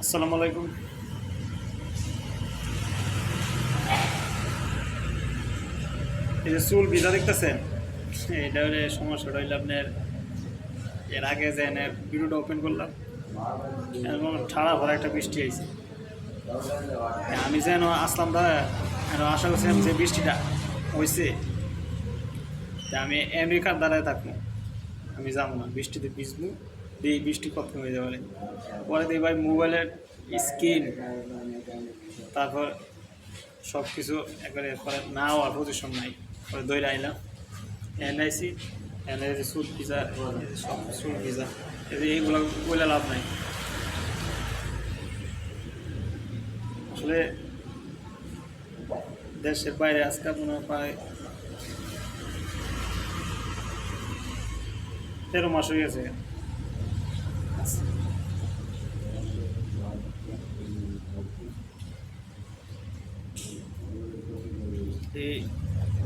আসসালামু আলাইকুম। এই যে চুল ভিজা দেখতেছেন, এটা হলে সমস্যাটা হইলে আপনার এর আগে যে ভিডিওটা ওপেন করলাম এমন ঠাড়া ভরা একটা বৃষ্টি আইছে। আমি যেন আসলাম আশা করছিলাম যে বৃষ্টিটা হয়েছে আমি আমেরিকার দ্বারায় থাকবো, আমি যাবো না, বৃষ্টিতে ভিজবো, দিয়ে বৃষ্টি কখন হয়ে যাবে। পরে দেখি ভাই মোবাইলের স্ক্রিন, তারপর সব কিছু একবারে পরে না হওয়ার পজিশন নাই, পরে দৌড়ে আইলাম এনআইসি এনআইসি সুদ ভিজা, সব সুদ ভিজা, এইগুলো বলে লাভ নাই। আসলে দেশের বাইরে আজকে মনে হয় প্রায় 13 মাস হয়ে গেছে। এই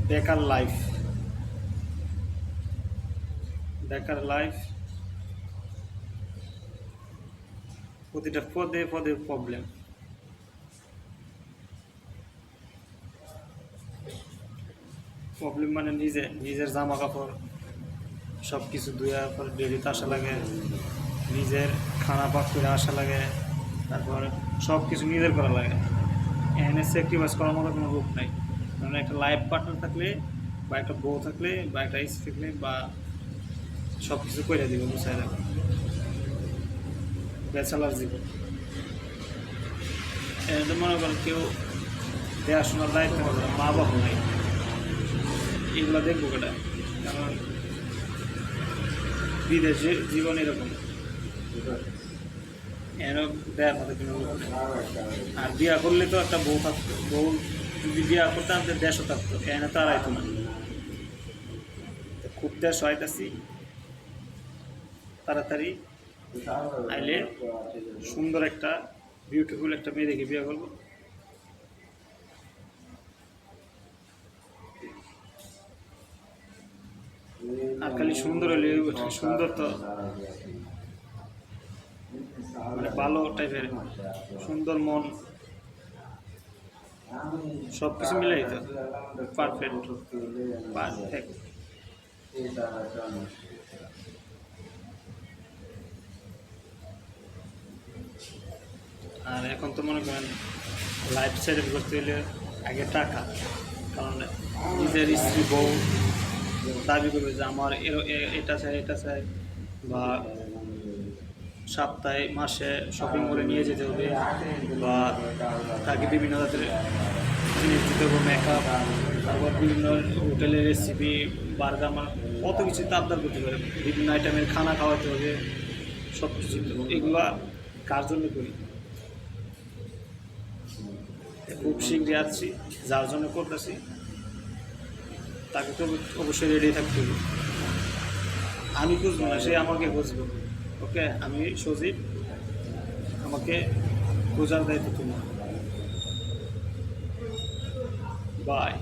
বেকার লাইফ, বেকার লাইফ, প্রতিটা পদে পদে প্রবলেম। প্রবলেম মানে নিজের জামা কাপড় সব কিছু ধুয়ার পর ডেলিতে আসা লাগে, নিজের খানা পাক করে আসা লাগে, তারপর সব কিছু নিজের করা লাগে। এখানে স্যাক্রিফাইস করার মতো কোনো রূপ নাই। কারণ একটা লাইফ পার্টনার থাকলে বা একটা বউ থাকলে বা একটা স্ত্রী থাকলে বা সব কিছু করে দিব বুঝাই রাখবে। ব্যাচেলার জীবন এটা মনে করেন কেউ দেখাশোনার দায়িত্ব হবে না, মা বাবা নাই, এগুলো দেখবো কেটা। কারণ বিদেশে জীবন এরকম, এর দেয়ার মতো কোনো লোক নেই। আর বিয়া করলে তো একটা বউ থাকতো, বউ যদি বিয়া করতে আমাদের দেশও থাকতো, এনে তো আর আইতো না। খুব দেশ হইতাছি তাড়াতাড়ি আইলে সুন্দর একটা বিউটিফুল একটা মেয়ে দেখে বিয়ে করবো। আর খালি সুন্দর হলে সুন্দর তো মানে ভালো টাইপের সুন্দর মন সব কিছু মিলাই তো পারফেক্ট পারফেক্ট। আর এখন তো মনে করেন লাইফ সেটেল করতে হলে আগে টাকা, কারণ নিজের স্ত্রী বউ দাবি করবে যে আমার এটা চাই এটা চাই, বা সপ্তাহে মাসে শপিং করে নিয়ে যেতে হবে, বা তাকে বিভিন্ন জাতের জিনিস দিতে হবে, মেকআপ, তারপর বিভিন্ন হোটেলের রেসিপি, বার্গার, কত কিছু আবদার করতে পারে, বিভিন্ন আইটেমের খানা খাওয়াতে হবে, সব কিছু। এগুলা কার জন্য করি? খুব শীঘ্রই আসছি, যার জন্য করতেছি তাকে তো অবশ্যই রেডি থাকতে হবে। আমি খুঁজবো না, সে আমাকে খুঁজবো। ওকে, আমি সজীব, আমাকে খোঁজার দায়িত্ব তোমার। বাই।